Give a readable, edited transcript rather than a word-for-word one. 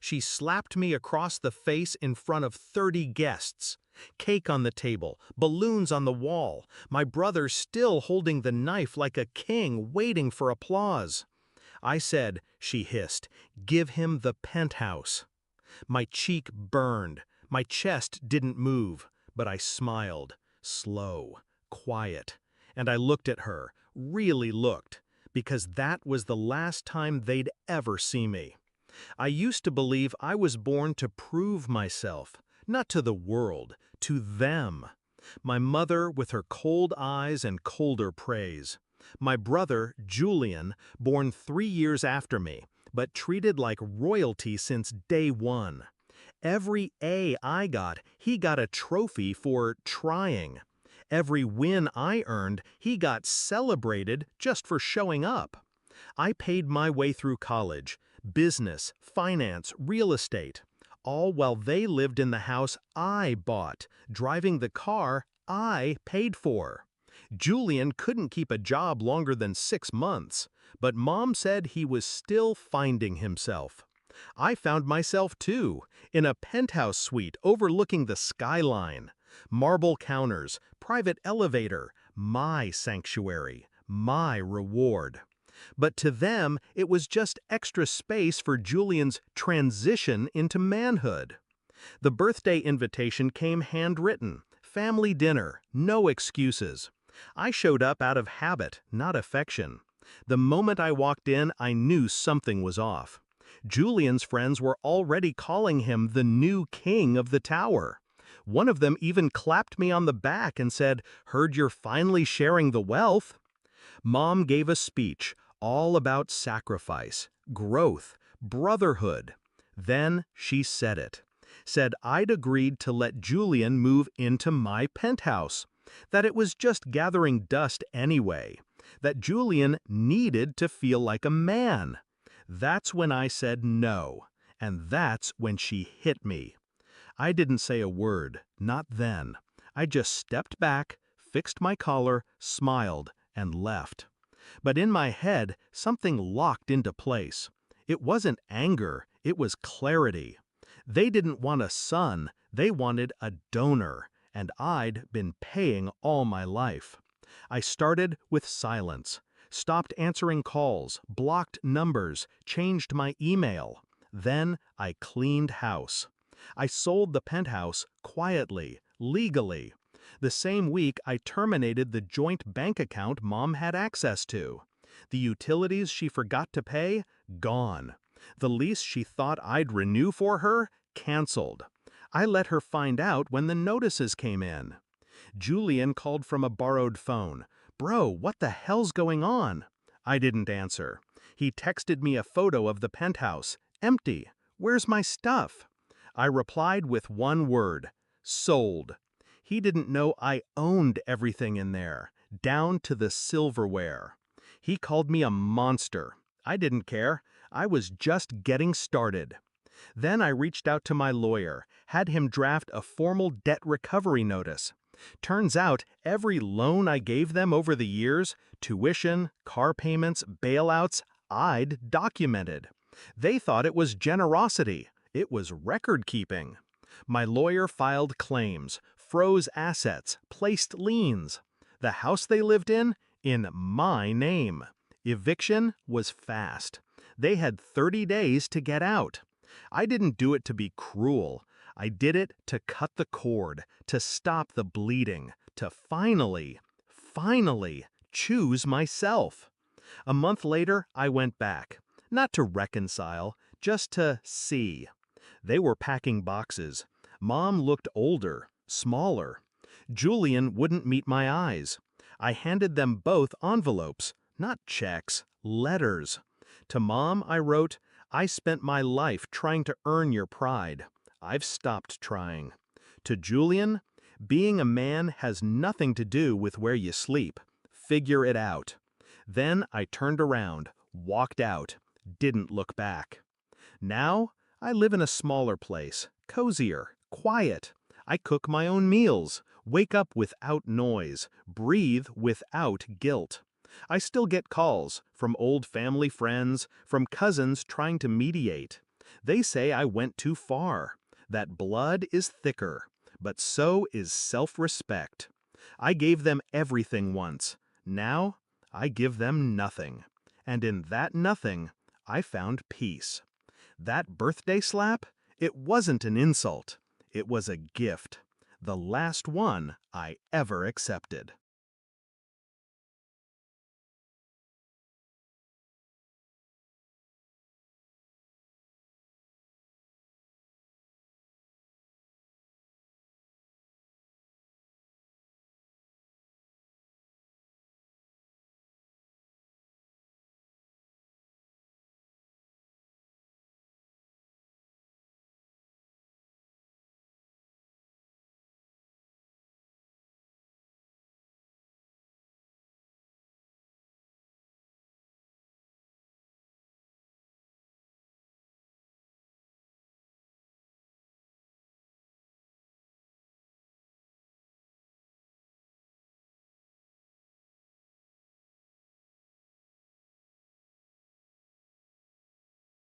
She slapped me across the face in front of 30 guests. Cake on the table, balloons on the wall, my brother still holding the knife like a king waiting for applause. I said, she hissed, "Give him the penthouse." My cheek burned, my chest didn't move, but I smiled, slow, quiet, and I looked at her, really looked, because that was the last time they'd ever see me. I used to believe I was born to prove myself, not to the world, to them. My mother with her cold eyes and colder praise. My brother, Julian, born 3 years after me, but treated like royalty since day one. Every A I got, he got a trophy for trying. Every win I earned, he got celebrated just for showing up. I paid my way through college, business, finance, real estate, all while they lived in the house I bought, driving the car I paid for. Julian couldn't keep a job longer than 6 months, but Mom said he was still finding himself. I found myself too, in a penthouse suite overlooking the skyline. Marble counters, private elevator, my sanctuary, my reward. But to them, it was just extra space for Julian's transition into manhood. The birthday invitation came handwritten, family dinner, no excuses. I showed up out of habit, not affection. The moment I walked in, I knew something was off. Julian's friends were already calling him the new king of the tower. One of them even clapped me on the back and said, "Heard you're finally sharing the wealth." Mom gave a speech, all about sacrifice, growth, brotherhood. Then she said it. Said I'd agreed to let Julian move into my penthouse. That it was just gathering dust anyway. That Julian needed to feel like a man. That's when I said no. And that's when she hit me. I didn't say a word, not then. I just stepped back, fixed my collar, smiled, and left. But in my head, something locked into place. It wasn't anger, it was clarity. They didn't want a son, they wanted a donor, and I'd been paying all my life. I started with silence, stopped answering calls, blocked numbers, changed my email. Then I cleaned house. I sold the penthouse quietly, legally. The same week, I terminated the joint bank account Mom had access to. The utilities she forgot to pay, gone. The lease she thought I'd renew for her, canceled. I let her find out when the notices came in. Julian called from a borrowed phone. "Bro, what the hell's going on?" I didn't answer. He texted me a photo of the penthouse. Empty. Where's my stuff? I replied with one word. Sold. He didn't know I owned everything in there, down to the silverware. He called me a monster. I didn't care. I was just getting started. Then I reached out to my lawyer, had him draft a formal debt recovery notice. Turns out every loan I gave them over the years, tuition, car payments, bailouts, I'd documented. They thought it was generosity. It was record-keeping. My lawyer filed claims, froze assets, placed liens. The house they lived in my name. Eviction was fast. They had 30 days to get out. I didn't do it to be cruel. I did it to cut the cord, to stop the bleeding, to finally choose myself. A month later, I went back. Not to reconcile, just to see. They were packing boxes. Mom looked older, smaller. Julian wouldn't meet my eyes. I handed them both envelopes, not checks, letters. To Mom, I wrote, "I spent my life trying to earn your pride. I've stopped trying." To Julian, "Being a man has nothing to do with where you sleep. Figure it out." Then I turned around, walked out, didn't look back. Now, I live in a smaller place, cozier, quiet. I cook my own meals, wake up without noise, breathe without guilt. I still get calls from old family friends, from cousins trying to mediate. They say I went too far, that blood is thicker, but so is self-respect. I gave them everything once. Now, I give them nothing. And in that nothing, I found peace. That birthday slap? It wasn't an insult. It was a gift. The last one I ever accepted.